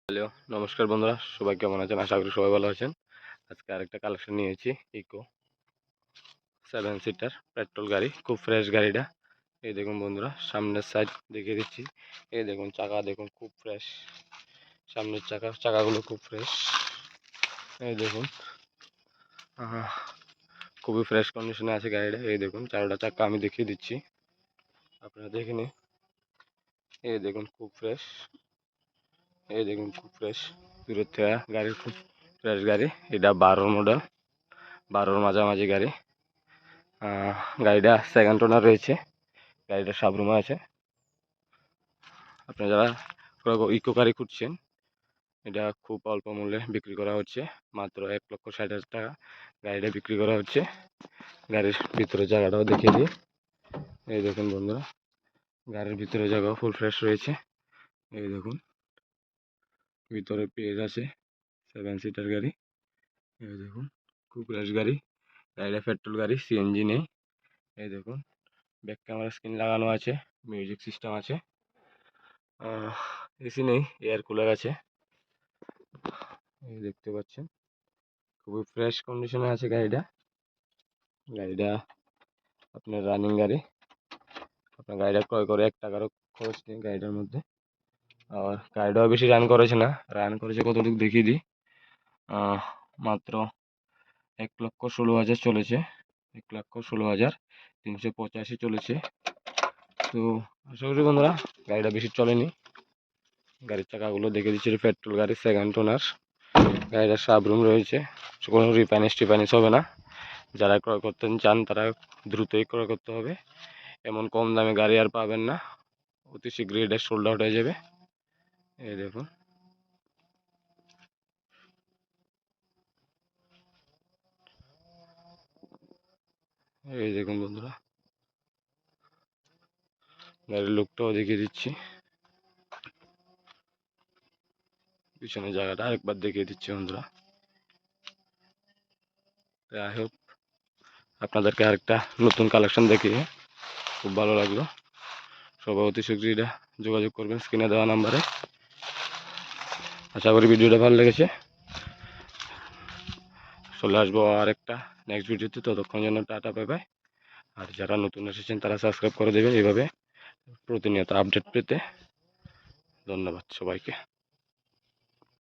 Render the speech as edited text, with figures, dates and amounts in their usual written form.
Hello, নমস্কার বন্ধুরা, সবাই কেমন আছেন? আশা করি সবাই ভালো আছেন। আজকে আরেকটা কালেকশন নিয়েছি, ইকো 7 সিটার পেট্রোল গাড়ি। খুব ফ্রেশ গাড়িটা। এই দেখুন বন্ধুরা, সামনের সাইড দেখিয়ে দিচ্ছি। এই দেখুন চাকা দেখুন, খুব ফ্রেশ। সামনের চাকাগুলো খুব ফ্রেশ। এই দেখুন, খুবই ফ্রেশ কন্ডিশনে আছে গাড়িটা। এই দেখুন চারোটা চাকা আমি দেখিয়ে দিচ্ছি, আপনারা দেখে নিন। এই দেখুন খুব ফ্রেশ। এই দেখুন খুব ফ্রেশ। দূরের থেকে গাড়ি খুব ফ্রেশ গাড়ি। এটা 12 মডেল, 12-র মাঝামাঝি গাড়ি। গাড়িটা সেকেন্ড ওনার রয়েছে। গাড়িটা সাবরুমে আছে। আপনারা যারা ইকো গাড়ি খুঁজছেন, এটা খুব অল্প মূল্যে বিক্রি করা হচ্ছে। মাত্র 1,60,000 টাকা গাড়িটা বিক্রি করা হচ্ছে। গাড়ির ভিতরে জায়গাটাও দেখিয়ে দিই। এই দেখুন বন্ধুরা, গাড়ির ভিতরে জায়গাও ফুল ফ্রেশ রয়েছে। এই দেখুন, ভিতরে পেজ আছে। 7 সিটার গাড়ি। এই দেখুন, খুব ফ্রেশ গাড়ি। গাড়িটা পেট্রোল গাড়ি, সিএনজি নেই। এই দেখুন, ব্যাক ক্যামেরা স্ক্রিন লাগানো আছে, মিউজিক সিস্টেম আছে। এসি নেই, এয়ার কুলার আছে। এই দেখতে পাচ্ছেন, খুবই ফ্রেশ কন্ডিশনে আছে গাড়িটা। গাড়িটা আপনার রানিং গাড়ি। আপনার গাড়িটা ক্রয় করে 1 টাকারও খরচ নেই গাড়িটার মধ্যে। আর গাড়িটাও বেশি রান করেছে না। রান করেছে কতটুকু দেখিয়ে দিই। মাত্র 1,16,000 চলেছে। 1,16,385 চলেছে। তো আশা করি বন্ধুরা, গাড়িটা বেশি চলেনি। গাড়ির চাকাগুলো দেখে দিচ্ছি, পেট্রোল গাড়ি, সেকেন্ড ওনার। গাড়িটার সাবরুম রয়েছে, কোনো রিফাইনিশ হবে না। যারা ক্রয় করতে চান তারা দ্রুতই ক্রয় করতে হবে। এমন কম দামে গাড়ি আর পাবেন না। অতি শীঘ্রই এটা সোল্ড আউট হয়ে যাবে। এই দেখুন, এই দেখুন বন্ধুরা, গাড়ির লুকটাও দেখিয়ে দিচ্ছি। পিছনে জায়গাটা আরেকবার দেখিয়ে দিচ্ছি বন্ধুরা। আই হোপ আপনাদেরকে আরেকটা নতুন কালেকশন দেখিয়ে খুব ভালো লাগলো। সবাই অতি শীঘ্রই এটা যোগাযোগ করবেন স্ক্রিনে দেওয়া নাম্বারে। আশা করি ভিডিওটা ভালো লেগেছে। চলে আসবো আরেকটা নেক্সট ভিডিওতে। ততক্ষণ জন্য টাটা, বাই বাই। আর যারা নতুন এসেছেন তারা সাবস্ক্রাইব করে দেবেন এইভাবে প্রতিনিয়ত আপডেট পেতে। ধন্যবাদ সবাইকে।